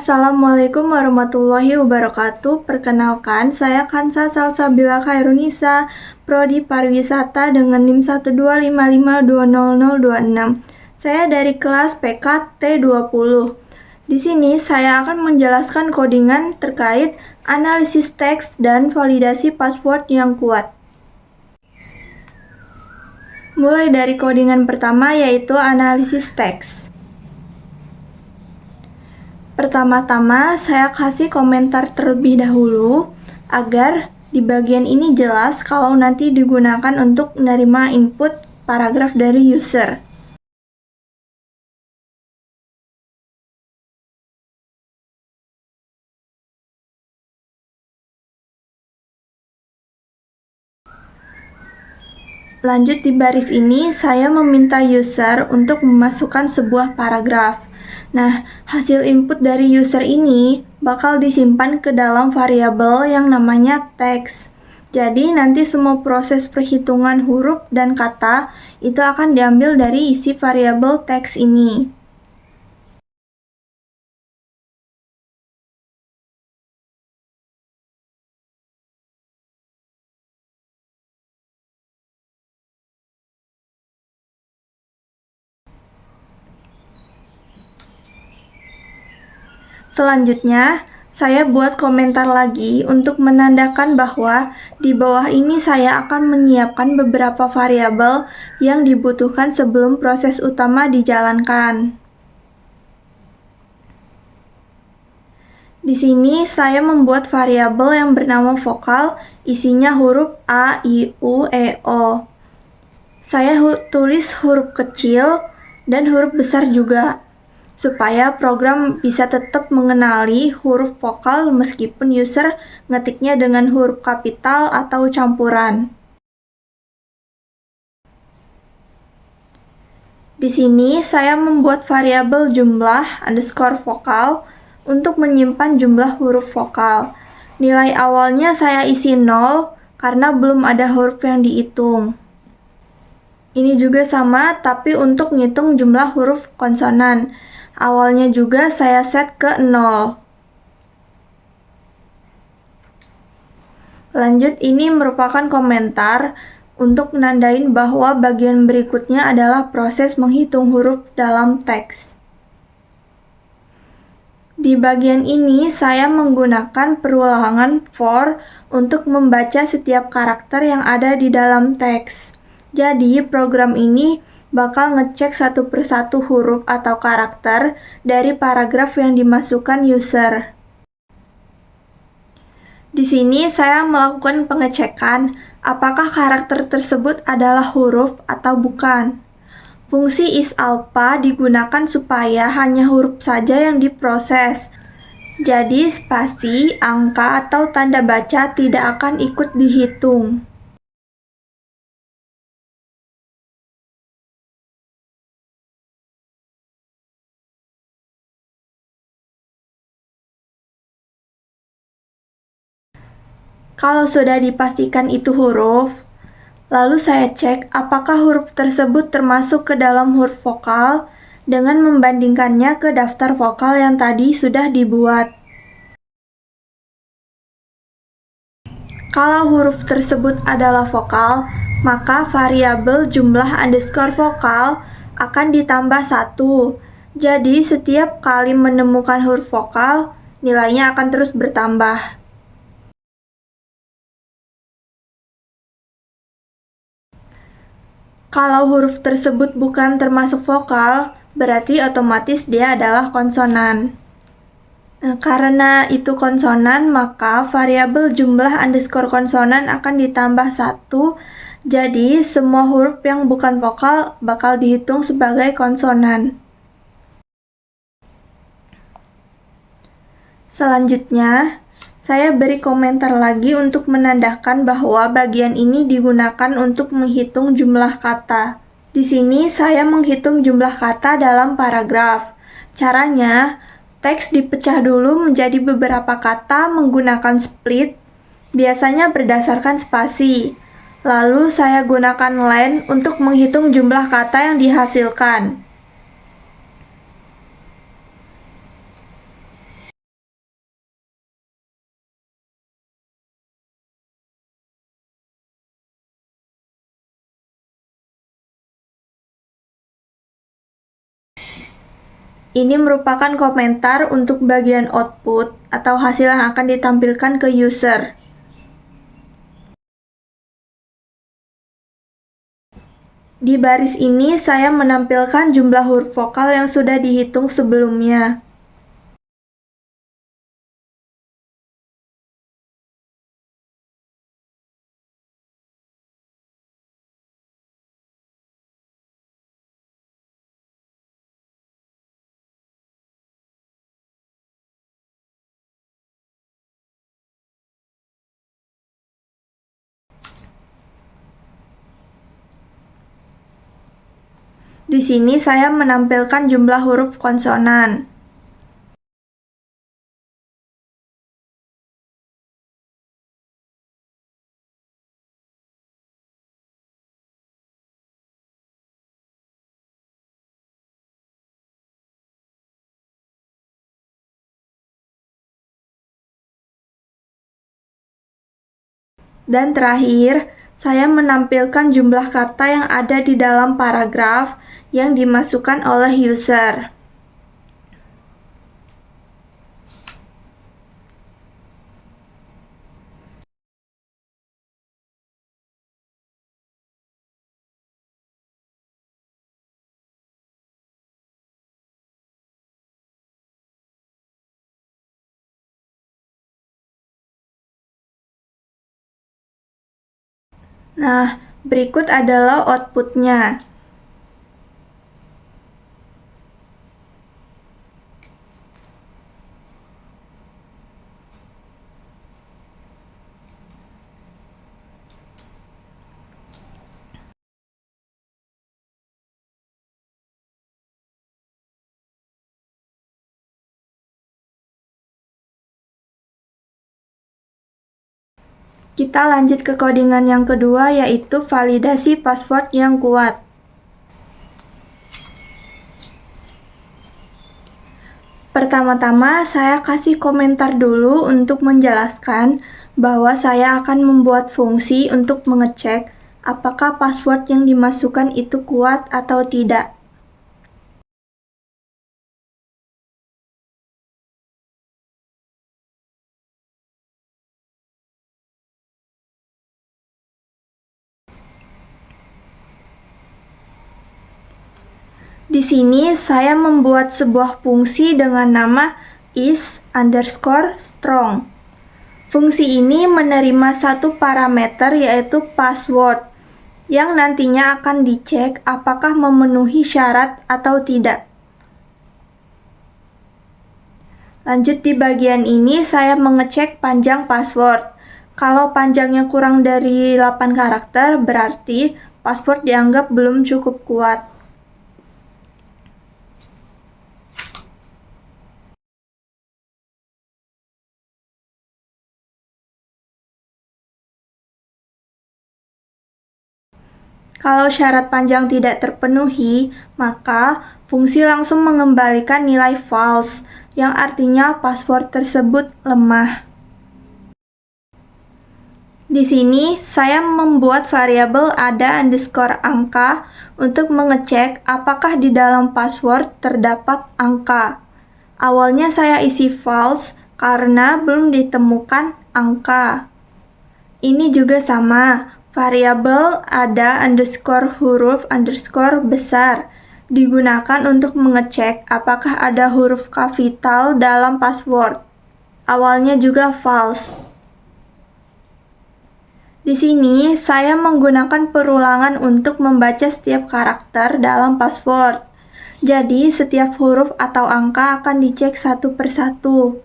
Assalamualaikum warahmatullahi wabarakatuh. Perkenalkan, saya Kansa Salsabila Khairunisa, Prodi Pariwisata dengan NIM 125520026. Saya dari kelas PK T20. Di sini saya akan menjelaskan codingan terkait analisis teks dan validasi password yang kuat. Mulai dari codingan pertama yaitu analisis teks. Pertama-tama, saya kasih komentar terlebih dahulu agar di bagian ini jelas kalau nanti digunakan untuk menerima input paragraf dari user. Lanjut di baris ini, saya meminta user untuk memasukkan sebuah paragraf. Nah, hasil input dari user ini bakal disimpan ke dalam variabel yang namanya teks. Jadi, nanti semua proses perhitungan huruf dan kata itu akan diambil dari isi variabel teks ini. Selanjutnya, saya buat komentar lagi untuk menandakan bahwa di bawah ini saya akan menyiapkan beberapa variabel yang dibutuhkan sebelum proses utama dijalankan. Di sini saya membuat variabel yang bernama vokal, isinya huruf A, I, U, E, O. Saya tulis huruf kecil dan huruf besar juga, supaya program bisa tetap mengenali huruf vokal meskipun user ngetiknya dengan huruf kapital atau campuran. Di sini saya membuat variabel jumlah underscore vokal untuk menyimpan jumlah huruf vokal. Nilai awalnya saya isi 0 karena belum ada huruf yang dihitung. Ini juga sama, tapi untuk ngitung jumlah huruf konsonan. Awalnya juga saya set ke 0. Lanjut, ini merupakan komentar untuk menandain bahwa bagian berikutnya adalah proses menghitung huruf dalam teks. Di bagian ini saya menggunakan perulangan for untuk membaca setiap karakter yang ada di dalam teks. Jadi program ini bakal ngecek satu persatu huruf atau karakter dari paragraf yang dimasukkan user. Di sini saya melakukan pengecekan apakah karakter tersebut adalah huruf atau bukan. Fungsi isAlpha digunakan supaya hanya huruf saja yang diproses. Jadi spasi, angka, atau tanda baca tidak akan ikut dihitung. Kalau sudah dipastikan itu huruf, lalu saya cek apakah huruf tersebut termasuk ke dalam huruf vokal dengan membandingkannya ke daftar vokal yang tadi sudah dibuat. Kalau huruf tersebut adalah vokal, maka variabel jumlah underscore vokal akan ditambah 1. Jadi setiap kali menemukan huruf vokal, nilainya akan terus bertambah. Kalau huruf tersebut bukan termasuk vokal, berarti otomatis dia adalah konsonan. Nah, karena itu konsonan, maka variabel jumlah underscore konsonan akan ditambah 1. Jadi, semua huruf yang bukan vokal bakal dihitung sebagai konsonan. Selanjutnya, saya beri komentar lagi untuk menandakan bahwa bagian ini digunakan untuk menghitung jumlah kata. Di sini saya menghitung jumlah kata dalam paragraf. Caranya, teks dipecah dulu menjadi beberapa kata menggunakan split, biasanya berdasarkan spasi. Lalu saya gunakan len untuk menghitung jumlah kata yang dihasilkan. Ini merupakan komentar untuk bagian output atau hasil yang akan ditampilkan ke user. Di baris ini saya menampilkan jumlah huruf vokal yang sudah dihitung sebelumnya. Di sini saya menampilkan jumlah huruf konsonan. Dan terakhir, saya menampilkan jumlah kata yang ada di dalam paragraf yang dimasukkan oleh user. Nah, berikut adalah outputnya. Kita lanjut ke codingan yang kedua, yaitu validasi password yang kuat. Pertama-tama, saya kasih komentar dulu untuk menjelaskan bahwa saya akan membuat fungsi untuk mengecek apakah password yang dimasukkan itu kuat atau tidak. Di sini saya membuat sebuah fungsi dengan nama is_strong. Fungsi ini menerima satu parameter yaitu password yang nantinya akan dicek apakah memenuhi syarat atau tidak. Lanjut di bagian ini saya mengecek panjang password. Kalau panjangnya kurang dari 8 karakter berarti password dianggap belum cukup kuat. Kalau syarat panjang tidak terpenuhi, maka fungsi langsung mengembalikan nilai false, yang artinya password tersebut lemah. Di sini, saya membuat variabel ada_angka untuk mengecek apakah di dalam password terdapat angka. Awalnya saya isi false karena belum ditemukan angka. Ini juga sama. Variabel ada_huruf_besar digunakan untuk mengecek apakah ada huruf kapital dalam password. Awalnya juga false. Di sini saya menggunakan perulangan untuk membaca setiap karakter dalam password. Jadi setiap huruf atau angka akan dicek satu persatu.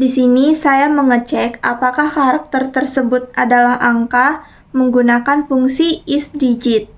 Di sini saya mengecek apakah karakter tersebut adalah angka menggunakan fungsi isDigit.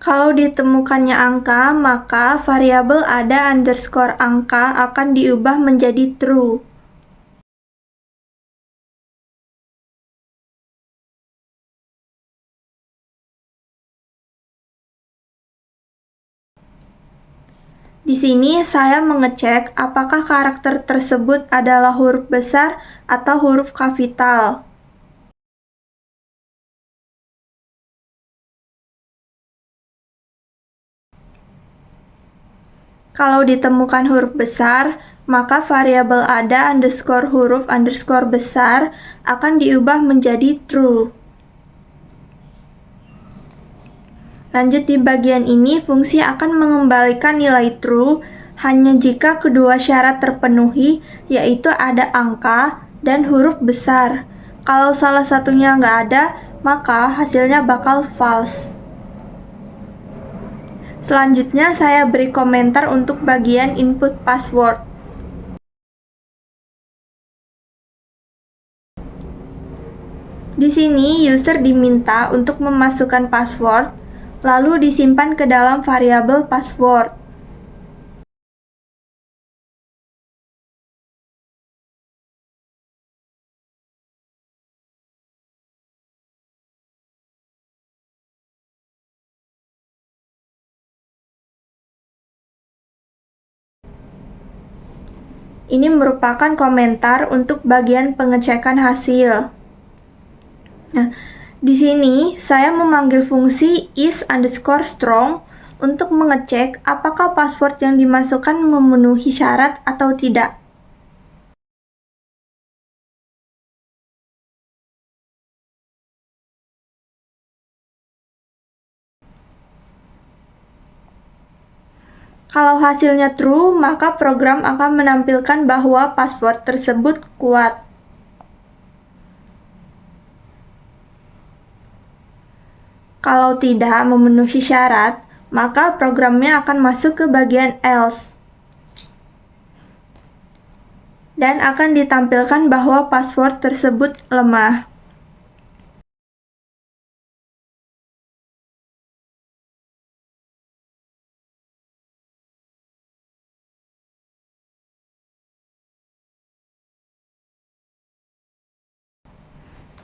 Kalau ditemukannya angka, maka variabel ada_angka akan diubah menjadi true. Di sini saya mengecek apakah karakter tersebut adalah huruf besar atau huruf kapital. Kalau ditemukan huruf besar, maka variabel ada underscore huruf underscore besar akan diubah menjadi true. Lanjut di bagian ini, fungsi akan mengembalikan nilai true hanya jika kedua syarat terpenuhi, yaitu ada angka dan huruf besar. Kalau salah satunya nggak ada, maka hasilnya bakal false. Selanjutnya, saya beri komentar untuk bagian input password. Di sini, user diminta untuk memasukkan password, lalu disimpan ke dalam variabel password. Ini merupakan komentar untuk bagian pengecekan hasil. Nah, di sini saya memanggil fungsi is_strong untuk mengecek apakah password yang dimasukkan memenuhi syarat atau tidak. Kalau hasilnya true, maka program akan menampilkan bahwa password tersebut kuat. Kalau tidak memenuhi syarat, maka programnya akan masuk ke bagian else. Dan akan ditampilkan bahwa password tersebut lemah.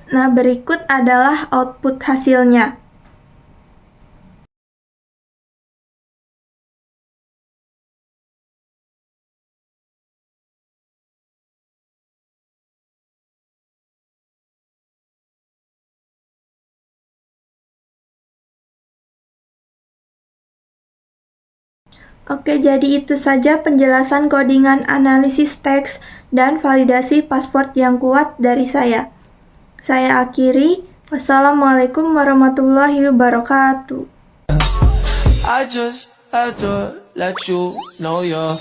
Nah, berikut adalah output hasilnya. Oke, jadi itu saja penjelasan codingan analisis teks dan validasi password yang kuat dari saya. Saya akhiri. Wassalamualaikum warahmatullahi wabarakatuh. I just had to let you know you're